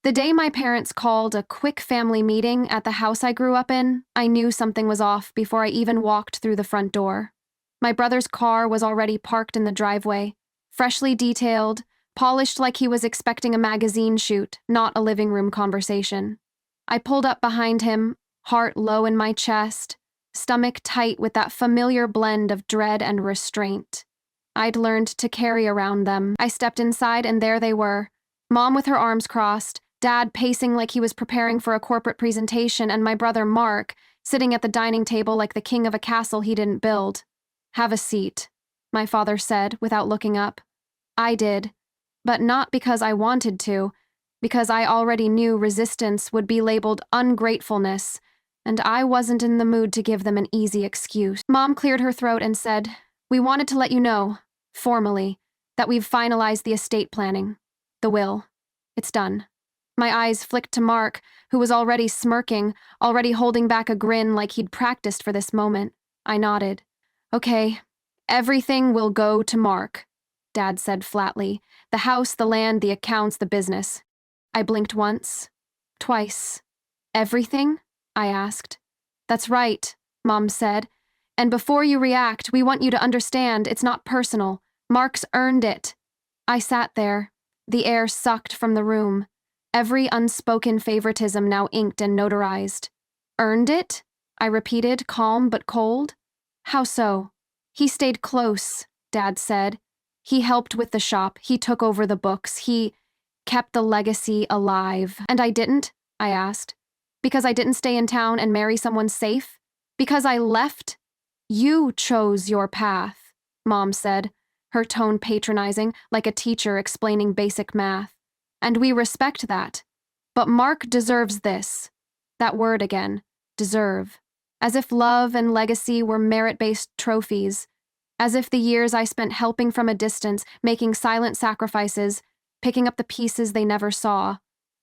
The day my parents called a quick family meeting at the house I grew up in, I knew something was off before I even walked through the front door. My brother's car was already parked in the driveway, freshly detailed, polished like he was expecting a magazine shoot, not a living room conversation. I pulled up behind him, heart low in my chest, stomach tight with that familiar blend of dread and restraint. I'd learned to carry around them. I stepped inside and there they were. Mom with her arms crossed, Dad pacing like he was preparing for a corporate presentation, and my brother Mark sitting at the dining table like the king of a castle he didn't build. "Have a seat," my father said without looking up. I did, but not because I wanted to, because I already knew resistance would be labeled ungratefulness, and I wasn't in the mood to give them an easy excuse. Mom cleared her throat and said, "We wanted to let you know, formally, that we've finalized the estate planning. The will. It's done." My eyes flicked to Mark, who was already smirking, already holding back a grin like he'd practiced for this moment. I nodded. "Okay, everything will go to Mark," Dad said flatly. "The house, the land, the accounts, the business." I blinked once, twice. "Everything?" I asked. "That's right," Mom said. "And before you react, we want you to understand it's not personal. Mark's earned it." I sat there. The air sucked from the room. Every unspoken favoritism now inked and notarized. "Earned it?" I repeated, calm but cold. "How so?" "He stayed close," Dad said. "He helped with the shop, he took over the books, he kept the legacy alive." "And I didn't?" I asked. "Because I didn't stay in town and marry someone safe? Because I left?" "You chose your path," Mom said, her tone patronizing, like a teacher explaining basic math. "And we respect that. But Mark deserves this." That word again, deserve. As if love and legacy were merit-based trophies. As if the years I spent helping from a distance, making silent sacrifices, picking up the pieces they never saw.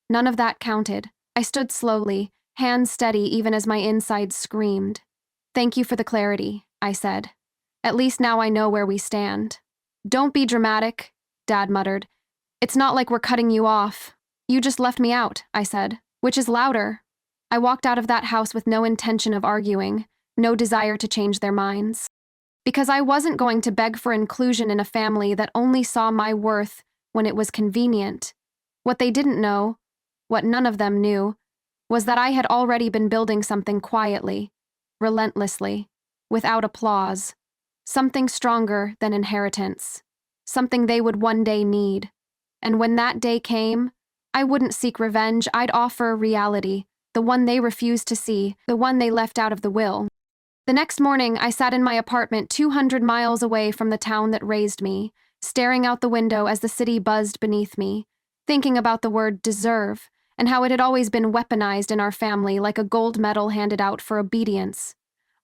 None of that counted. I stood slowly, hands steady even as my insides screamed. "Thank you for the clarity," I said. "At least now I know where we stand." "Don't be dramatic," Dad muttered. "It's not like we're cutting you off. You just left me out," I said. "Which is louder?" I walked out of that house with no intention of arguing, no desire to change their minds. Because I wasn't going to beg for inclusion in a family that only saw my worth when it was convenient. What they didn't know, what none of them knew, was that I had already been building something quietly, relentlessly, without applause. Something stronger than inheritance. Something they would one day need. And when that day came, I wouldn't seek revenge, I'd offer reality, the one they refused to see, the one they left out of the will. The next morning, I sat in my apartment 200 miles away from the town that raised me, staring out the window as the city buzzed beneath me, thinking about the word deserve, and how it had always been weaponized in our family like a gold medal handed out for obedience.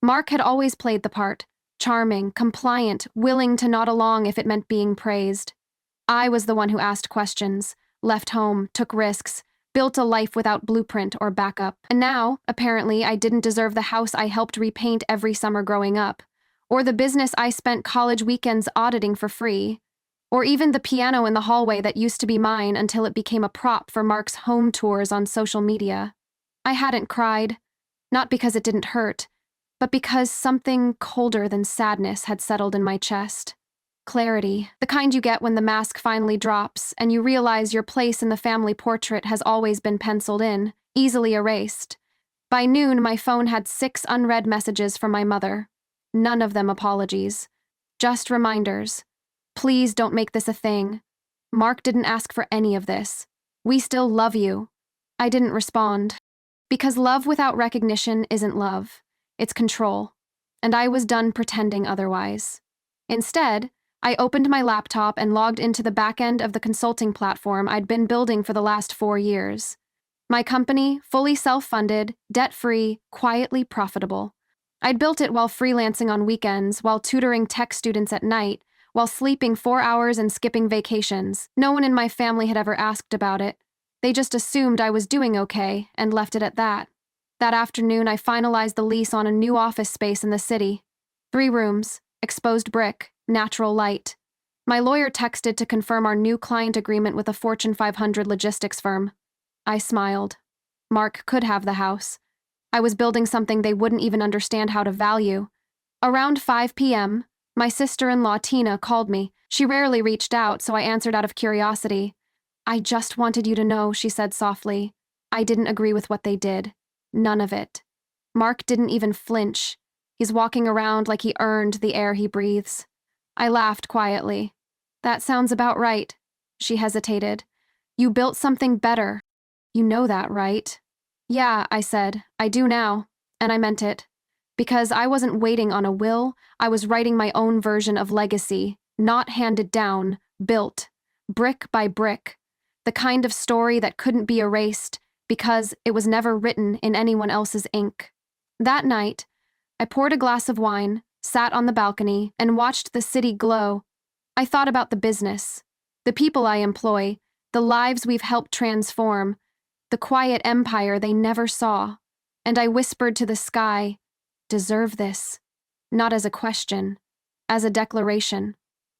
Mark had always played the part, charming, compliant, willing to nod along if it meant being praised. I was the one who asked questions, left home, took risks, built a life without blueprint or backup. And now, apparently, I didn't deserve the house I helped repaint every summer growing up, or the business I spent college weekends auditing for free, or even the piano in the hallway that used to be mine until it became a prop for Mark's home tours on social media. I hadn't cried, not because it didn't hurt, but because something colder than sadness had settled in my chest. Clarity, the kind you get when the mask finally drops and you realize your place in the family portrait has always been penciled in, easily erased. By noon, my phone had 6 unread messages from my mother. None of them apologies. Just reminders. "Please don't make this a thing. Mark didn't ask for any of this. We still love you." I didn't respond. Because love without recognition isn't love. It's control. And I was done pretending otherwise. Instead, I opened my laptop and logged into the back end of the consulting platform I'd been building for the last 4 years. My company, fully self-funded, debt-free, quietly profitable. I'd built it while freelancing on weekends, while tutoring tech students at night, while sleeping 4 hours and skipping vacations. No one in my family had ever asked about it. They just assumed I was doing okay and left it at that. That afternoon, I finalized the lease on a new office space in the city. 3 rooms, exposed brick, natural light. My lawyer texted to confirm our new client agreement with a Fortune 500 logistics firm. I smiled. Mark could have the house. I was building something they wouldn't even understand how to value. Around 5 p.m., my sister-in-law Tina called me. She rarely reached out, so I answered out of curiosity. I just wanted you to know, she said softly. I didn't agree with what they did. None of it. Mark didn't even flinch. He's walking around like he earned the air he breathes. I laughed quietly. That sounds about right. She hesitated. You built something better. You know that, right? Yeah, I said. I do now. And I meant it. Because I wasn't waiting on a will, I was writing my own version of legacy, not handed down, built, brick by brick. The kind of story that couldn't be erased because it was never written in anyone else's ink. That night, I poured a glass of wine, sat on the balcony, and watched the city glow. I thought about the business, the people I employ, the lives we've helped transform, the quiet empire they never saw. And I whispered to the sky, deserve this. Not as a question, as a declaration.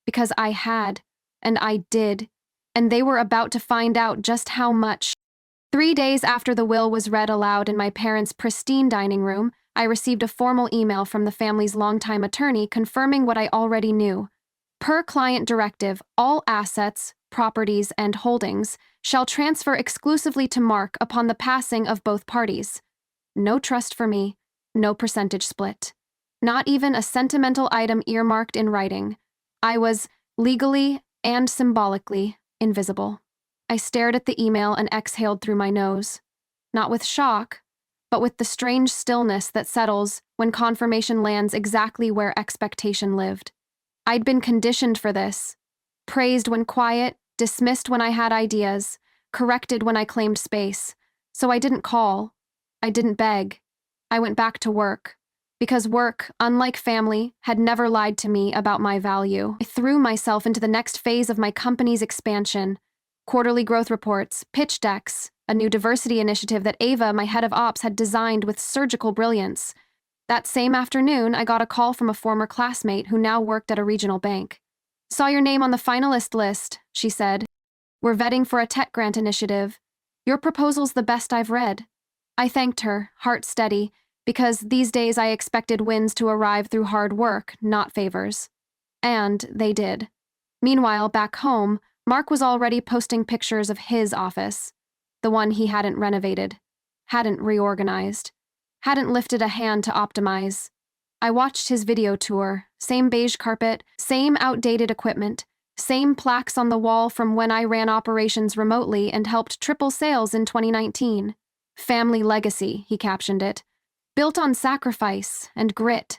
Because I had, and I did, and they were about to find out just how much. 3 days after the will was read aloud in my parents' pristine dining room, I received a formal email from the family's longtime attorney confirming what I already knew. Per client directive, all assets, properties, and holdings shall transfer exclusively to Mark upon the passing of both parties. No trust for me, no percentage split. Not even a sentimental item earmarked in writing. I was, legally and symbolically, invisible. I stared at the email and exhaled through my nose. Not with shock, but with the strange stillness that settles when confirmation lands exactly where expectation lived. I'd been conditioned for this. Praised when quiet, dismissed when I had ideas, corrected when I claimed space. So I didn't call. I didn't beg. I went back to work. Because work, unlike family, had never lied to me about my value. I threw myself into the next phase of my company's expansion. Quarterly growth reports, pitch decks, a new diversity initiative that Ava, my head of ops, had designed with surgical brilliance. That same afternoon, I got a call from a former classmate who now worked at a regional bank. Saw your name on the finalist list, she said. We're vetting for a tech grant initiative. Your proposal's the best I've read. I thanked her, heart steady, because these days I expected wins to arrive through hard work, not favors. And they did. Meanwhile, back home, Mark was already posting pictures of his office. The one he hadn't renovated, hadn't reorganized, hadn't lifted a hand to optimize. I watched his video tour, same beige carpet, same outdated equipment, same plaques on the wall from when I ran operations remotely and helped triple sales in 2019. Family legacy, he captioned it. Built on sacrifice and grit.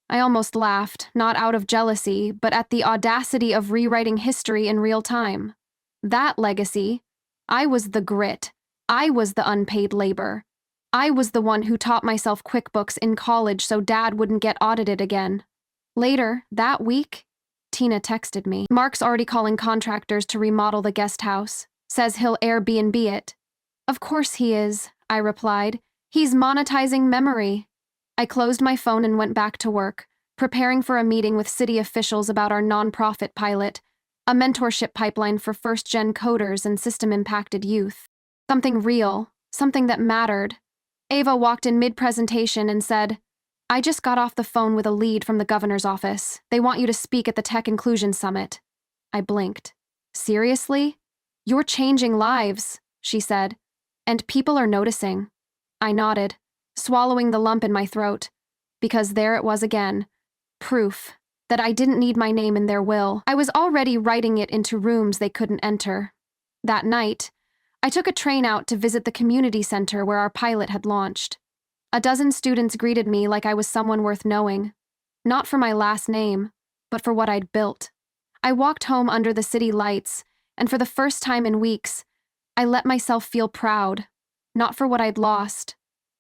I almost laughed, not out of jealousy, but at the audacity of rewriting history in real time. That legacy. I was the grit. I was the unpaid labor. I was the one who taught myself QuickBooks in college so Dad wouldn't get audited again. Later, that week, Tina texted me. Mark's already calling contractors to remodel the guest house. Says he'll Airbnb it. Of course he is, I replied. He's monetizing memory. I closed my phone and went back to work, preparing for a meeting with city officials about our nonprofit pilot, a mentorship pipeline for first-gen coders and system-impacted youth. Something real, something that mattered. Ava walked in mid-presentation and said, I just got off the phone with a lead from the governor's office. They want you to speak at the Tech Inclusion Summit. I blinked. Seriously? You're changing lives, she said. And people are noticing. I nodded, swallowing the lump in my throat, because there it was again. Proof that I didn't need my name in their will. I was already writing it into rooms they couldn't enter. That night, I took a train out to visit the community center where our pilot had launched. A dozen students greeted me like I was someone worth knowing. Not for my last name, but for what I'd built. I walked home under the city lights, and for the first time in weeks, I let myself feel proud. Not for what I'd lost,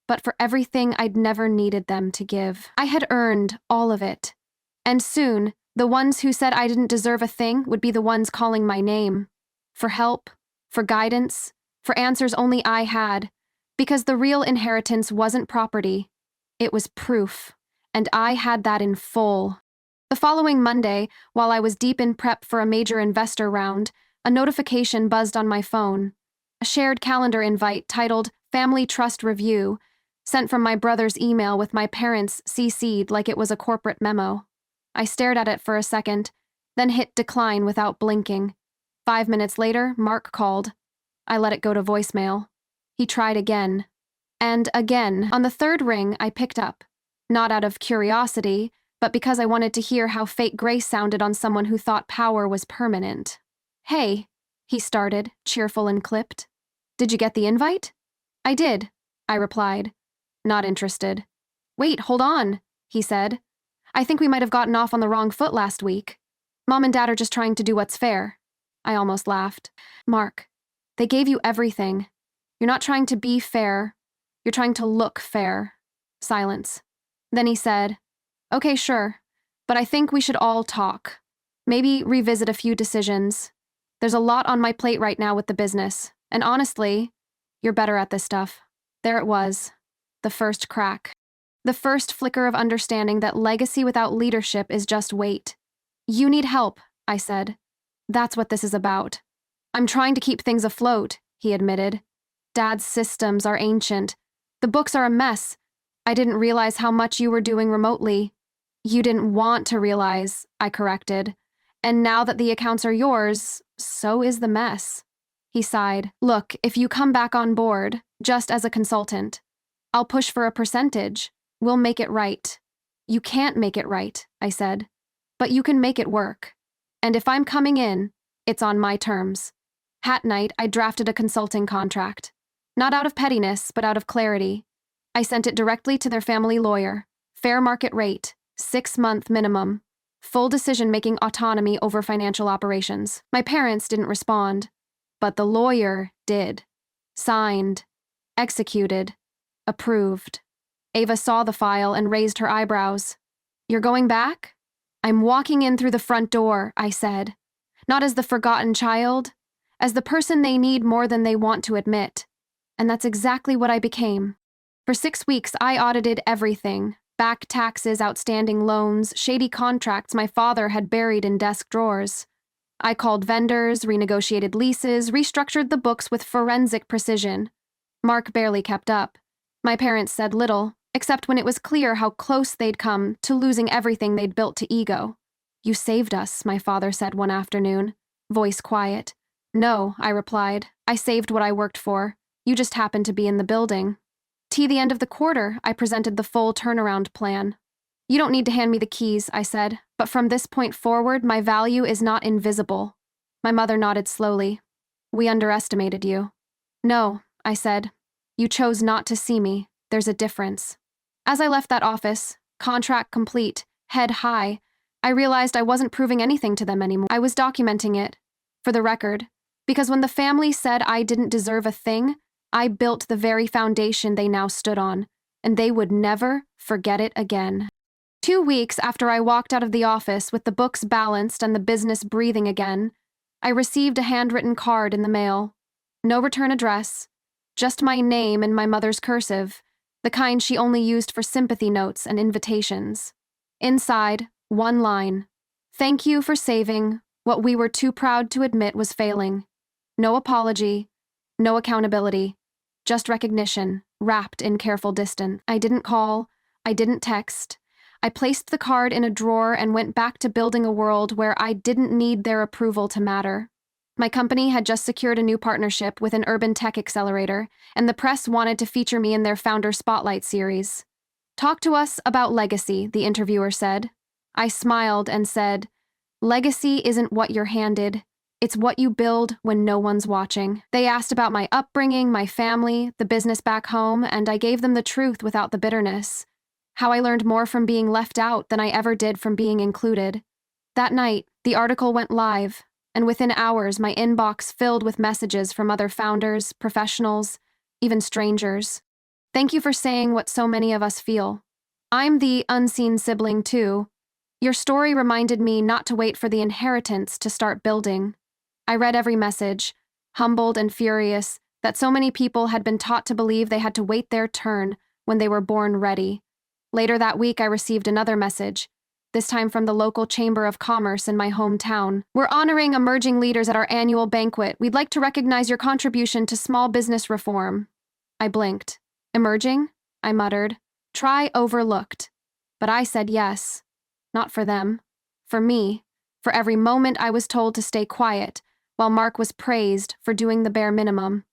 but for everything I'd never needed them to give. I had earned all of it. And soon, the ones who said I didn't deserve a thing would be the ones calling my name. For help, for guidance, for answers only I had. Because the real inheritance wasn't property. It was proof. And I had that in full. The following Monday, while I was deep in prep for a major investor round, a notification buzzed on my phone. A shared calendar invite titled Family Trust Review, sent from my brother's email with my parents CC'd like it was a corporate memo. I stared at it for a second, then hit decline without blinking. 5 minutes later, Mark called. I let it go to voicemail. He tried again. And again. On the third ring, I picked up. Not out of curiosity, but because I wanted to hear how fake grace sounded on someone who thought power was permanent. Hey, he started, cheerful and clipped. Did you get the invite? I did, I replied. Not interested. Wait, hold on, he said. I think we might have gotten off on the wrong foot last week. Mom and Dad are just trying to do what's fair. I almost laughed. Mark, they gave you everything. You're not trying to be fair. You're trying to look fair. Silence. Then he said, Okay, sure, but I think we should all talk. Maybe revisit a few decisions. There's a lot on my plate right now with the business, and honestly, you're better at this stuff. There it was. The first crack. The first flicker of understanding that legacy without leadership is just weight. You need help, I said. That's what this is about. I'm trying to keep things afloat, he admitted. Dad's systems are ancient. The books are a mess. I didn't realize how much you were doing remotely. You didn't want to realize, I corrected. And now that the accounts are yours, so is the mess. He sighed. Look, if you come back on board, just as a consultant, I'll push for a percentage. We'll make it right. You can't make it right, I said. But you can make it work. And if I'm coming in, it's on my terms. Hat night, I drafted a consulting contract. Not out of pettiness, but out of clarity. I sent it directly to their family lawyer. Fair market rate, 6-month minimum. Full decision-making autonomy over financial operations. My parents didn't respond, but the lawyer did. Signed. Executed. Approved. Ava saw the file and raised her eyebrows. You're going back? I'm walking in through the front door, I said. Not as the forgotten child, as the person they need more than they want to admit. And that's exactly what I became. For 6 weeks, I audited everything. Back taxes, outstanding loans, shady contracts my father had buried in desk drawers. I called vendors, renegotiated leases, restructured the books with forensic precision. Mark barely kept up. My parents said little, except when it was clear how close they'd come to losing everything they'd built to ego. You saved us, my father said one afternoon, voice quiet. No, I replied. I saved what I worked for. You just happened to be in the building. The end of the quarter, I presented the full turnaround plan. You don't need to hand me the keys, I said, but from this point forward, my value is not invisible. My mother nodded slowly. We underestimated you. No, I said. You chose not to see me. There's a difference. As I left that office, contract complete, head high, I realized I wasn't proving anything to them anymore. I was documenting it, for the record, because when the family said I didn't deserve a thing, I built the very foundation they now stood on, and they would never forget it again. 2 weeks after I walked out of the office with the books balanced and the business breathing again, I received a handwritten card in the mail. No return address, just my name in my mother's cursive, the kind she only used for sympathy notes and invitations. Inside, one line. Thank you for saving what we were too proud to admit was failing. No apology, no accountability, just recognition, wrapped in careful distance. I didn't call, I didn't text. I placed the card in a drawer and went back to building a world where I didn't need their approval to matter. My company had just secured a new partnership with an urban tech accelerator, and the press wanted to feature me in their Founder Spotlight series. Talk to us about legacy, the interviewer said. I smiled and said, Legacy isn't what you're handed. It's what you build when no one's watching. They asked about my upbringing, my family, the business back home, and I gave them the truth without the bitterness. How I learned more from being left out than I ever did from being included. That night, the article went live, and within hours my inbox filled with messages from other founders, professionals, even strangers. Thank you for saying what so many of us feel. I'm the unseen sibling too. Your story reminded me not to wait for the inheritance to start building. I read every message, humbled and furious that so many people had been taught to believe they had to wait their turn when they were born ready. Later that week, I received another message. this time from the local Chamber of Commerce in my hometown. We're honoring emerging leaders at our annual banquet. We'd like to recognize your contribution to small business reform. I blinked. Emerging? I muttered. Try overlooked. But I said yes. Not for them. For me. For every moment I was told to stay quiet, while Mark was praised for doing the bare minimum.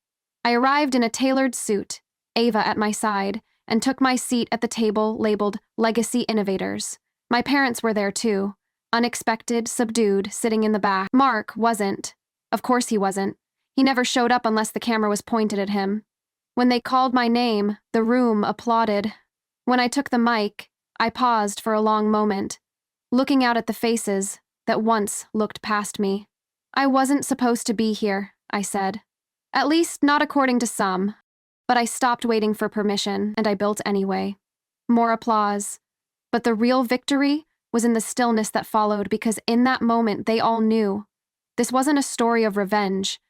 I arrived in a tailored suit, Ava at my side, and took my seat at the table labeled Legacy Innovators. My parents were there too, unexpected, subdued, sitting in the back. Mark wasn't. Of course he wasn't. He never showed up unless the camera was pointed at him. When they called my name, the room applauded. When I took the mic, I paused for a long moment, looking out at the faces that once looked past me. I wasn't supposed to be here, I said. At least not according to some. But I stopped waiting for permission, and I built anyway. More applause. But the real victory was in the stillness that followed, because in that moment they all knew. This wasn't a story of revenge.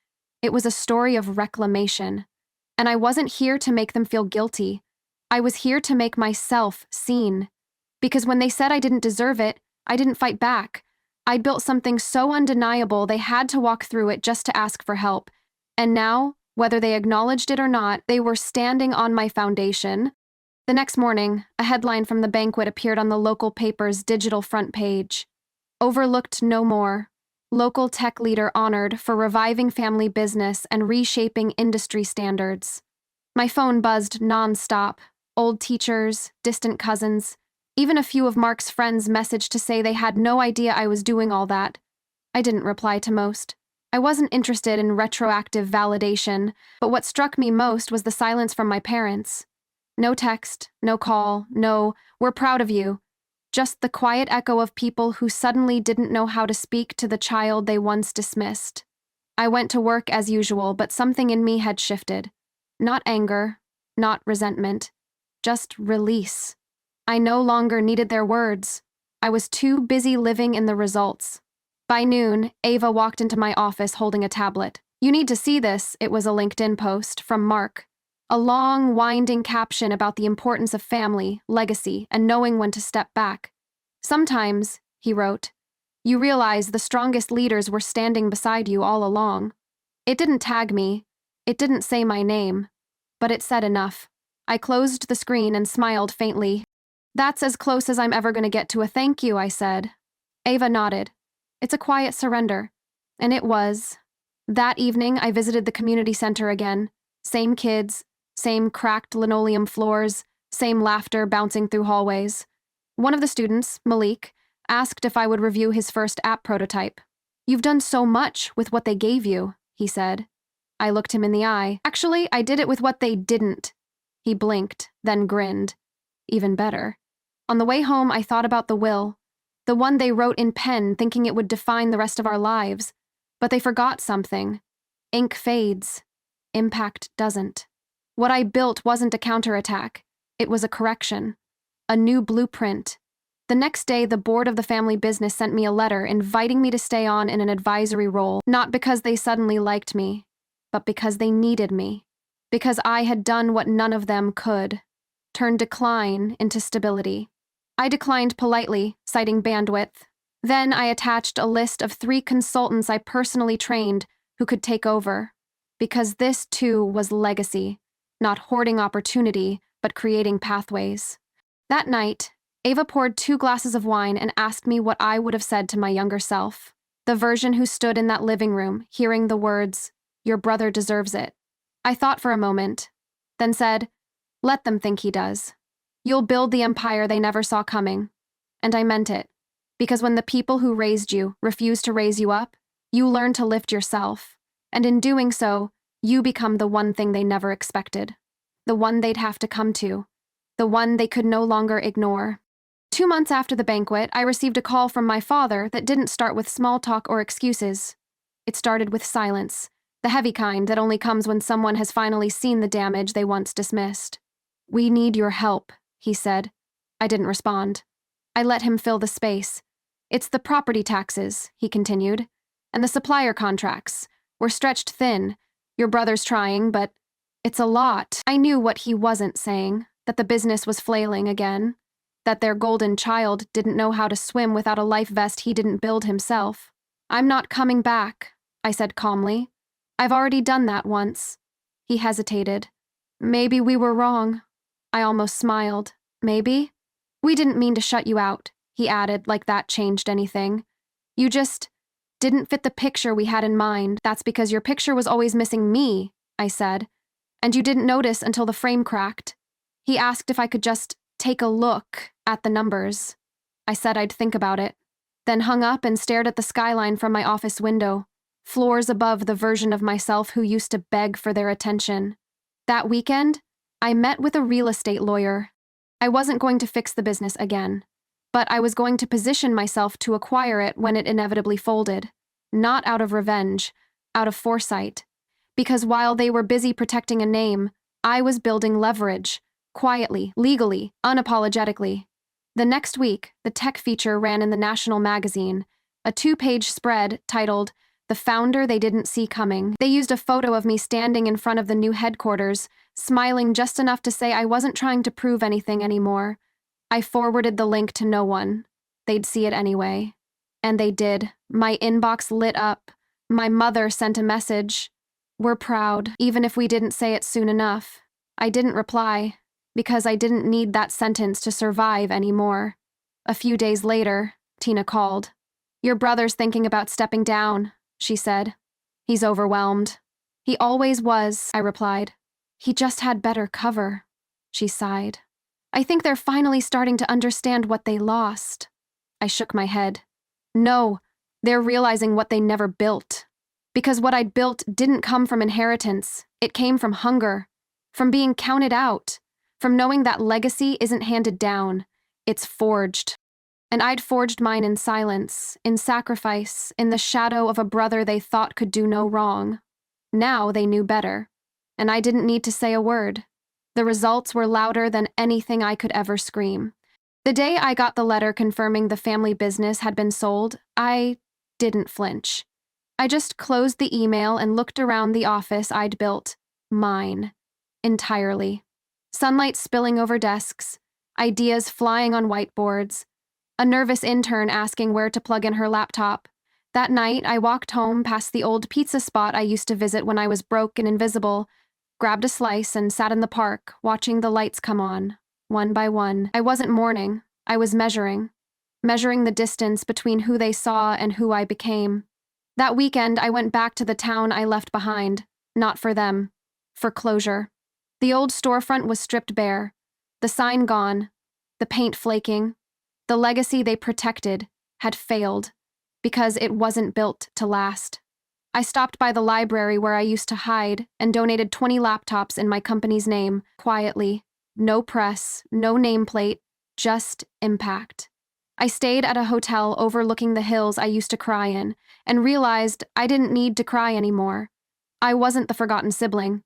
It was a story of reclamation. And I wasn't here to make them feel guilty. I was here to make myself seen. Because when they said I didn't deserve it, I didn't fight back. I'd built something so undeniable they had to walk through it just to ask for help. And now, whether they acknowledged it or not, they were standing on my foundation. The next morning, a headline from the banquet appeared on the local paper's digital front page. Overlooked no more. Local tech leader honored for reviving family business and reshaping industry standards. My phone buzzed nonstop. Old teachers, distant cousins, even a few of Mark's friends messaged to say they had no idea I was doing all that. I didn't reply to most. I wasn't interested in retroactive validation, but what struck me most was the silence from my parents. No text, no call, no, "We're proud of you." Just the quiet echo of people who suddenly didn't know how to speak to the child they once dismissed. I went to work as usual, but something in me had shifted. Not anger, not resentment, just release. I no longer needed their words. I was too busy living in the results. By noon, Ava walked into my office holding a tablet. "You need to see this," it was a LinkedIn post from Mark. A long, winding caption about the importance of family, legacy, and knowing when to step back. "Sometimes," he wrote, "you realize the strongest leaders were standing beside you all along." It didn't tag me. It didn't say my name. But it said enough. I closed the screen and smiled faintly. "That's as close as I'm ever going to get to a thank you," I said. Ava nodded. "It's a quiet surrender." And it was. That evening, I visited the community center again. Same kids, same cracked linoleum floors, same laughter bouncing through hallways. One of the students, Malik, asked if I would review his first app prototype. "You've done so much with what they gave you," he said. I looked him in the eye. "Actually, I did it with what they didn't." He blinked, then grinned. Even better. On the way home, I thought about the will. The one they wrote in pen, thinking it would define the rest of our lives. But they forgot something. Ink fades. Impact doesn't. What I built wasn't a counterattack. It was a correction. A new blueprint. The next day, the board of the family business sent me a letter inviting me to stay on in an advisory role, not because they suddenly liked me, but because they needed me. Because I had done what none of them could. Turned decline into stability. I declined politely, citing bandwidth. Then I attached a list of 3 consultants I personally trained who could take over. Because this, too, was legacy. Not hoarding opportunity, but creating pathways. That night, Ava poured 2 glasses of wine and asked me what I would have said to my younger self. The version who stood in that living room, hearing the words, "Your brother deserves it." I thought for a moment, then said, "Let them think he does. You'll build the empire they never saw coming." And I meant it. Because when the people who raised you refuse to raise you up, you learn to lift yourself. And in doing so, you become the one thing they never expected. The one they'd have to come to. The one they could no longer ignore. 2 months after the banquet, I received a call from my father that didn't start with small talk or excuses. It started with silence, the heavy kind that only comes when someone has finally seen the damage they once dismissed. "We need your help," he said. I didn't respond. I let him fill the space. "It's the property taxes," he continued, "and the supplier contracts. We're stretched thin. Your brother's trying, but it's a lot." I knew what he wasn't saying, that the business was flailing again. that their golden child didn't know how to swim without a life vest he didn't build himself. "I'm not coming back," I said calmly. "I've already done that once." He hesitated. "Maybe we were wrong." I almost smiled. "Maybe?" "We didn't mean to shut you out," he added, like that changed anything. "You just didn't fit the picture we had in mind." "That's because your picture was always missing me," I said. "And you didn't notice until the frame cracked." He asked if I could just take a look at the numbers. I said I'd think about it, then hung up and stared at the skyline from my office window, floors above the version of myself who used to beg for their attention. That weekend, I met with a real estate lawyer. I wasn't going to fix the business again, but I was going to position myself to acquire it when it inevitably folded. Not out of revenge, out of foresight. Because while they were busy protecting a name, I was building leverage, quietly, legally, unapologetically. The next week, the tech feature ran in the National Magazine, a 2-page spread titled, "The Founder They Didn't See Coming." They used a photo of me standing in front of the new headquarters, smiling just enough to say I wasn't trying to prove anything anymore. I forwarded the link to no one. They'd see it anyway. And they did. My inbox lit up. My mother sent a message. "We're proud, even if we didn't say it soon enough." I didn't reply, because I didn't need that sentence to survive anymore. A few days later, Tina called. "Your brother's thinking about stepping down," she said. "He's overwhelmed." "He always was," I replied. "He just had better cover," she sighed. "I think they're finally starting to understand what they lost." I shook my head. "No, they're realizing what they never built. Because what I'd built didn't come from inheritance. It came from hunger, from being counted out, from knowing that legacy isn't handed down, it's forged. And I'd forged mine in silence, in sacrifice, in the shadow of a brother they thought could do no wrong. Now they knew better, and I didn't need to say a word. The results were louder than anything I could ever scream. The day I got the letter confirming the family business had been sold, I didn't flinch. I just closed the email and looked around the office I'd built, mine, entirely. Sunlight spilling over desks, ideas flying on whiteboards, a nervous intern asking where to plug in her laptop. That night, I walked home past the old pizza spot I used to visit when I was broke and invisible, grabbed a slice and sat in the park, watching the lights come on, one by one. I wasn't mourning, I was measuring the distance between who they saw and who I became. That weekend, I went back to the town I left behind, not for them, for closure. The old storefront was stripped bare, the sign gone, the paint flaking. The legacy they protected had failed, because it wasn't built to last. I stopped by the library where I used to hide and donated 20 laptops in my company's name, quietly. No press, no nameplate, just impact. I stayed at a hotel overlooking the hills I used to cry in, and realized I didn't need to cry anymore. I wasn't the forgotten sibling.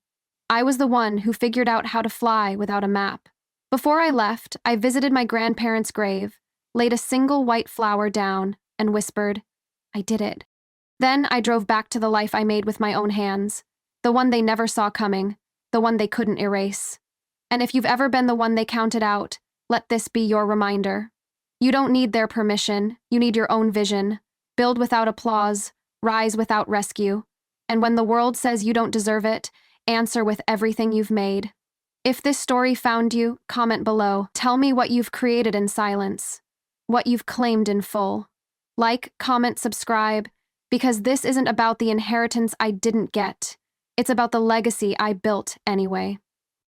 I was the one who figured out how to fly without a map. Before I left, I visited my grandparents' grave, laid a single white flower down, and whispered, "I did it." Then I drove back to the life I made with my own hands, the one they never saw coming, the one they couldn't erase. And if you've ever been the one they counted out, let this be your reminder. You don't need their permission, you need your own vision. Build without applause, rise without rescue. And when the world says you don't deserve it, answer with everything you've made. If this story found you, comment below. Tell me what you've created in silence, what you've claimed in full. Like, comment, subscribe, because this isn't about the inheritance I didn't get. It's about the legacy I built anyway.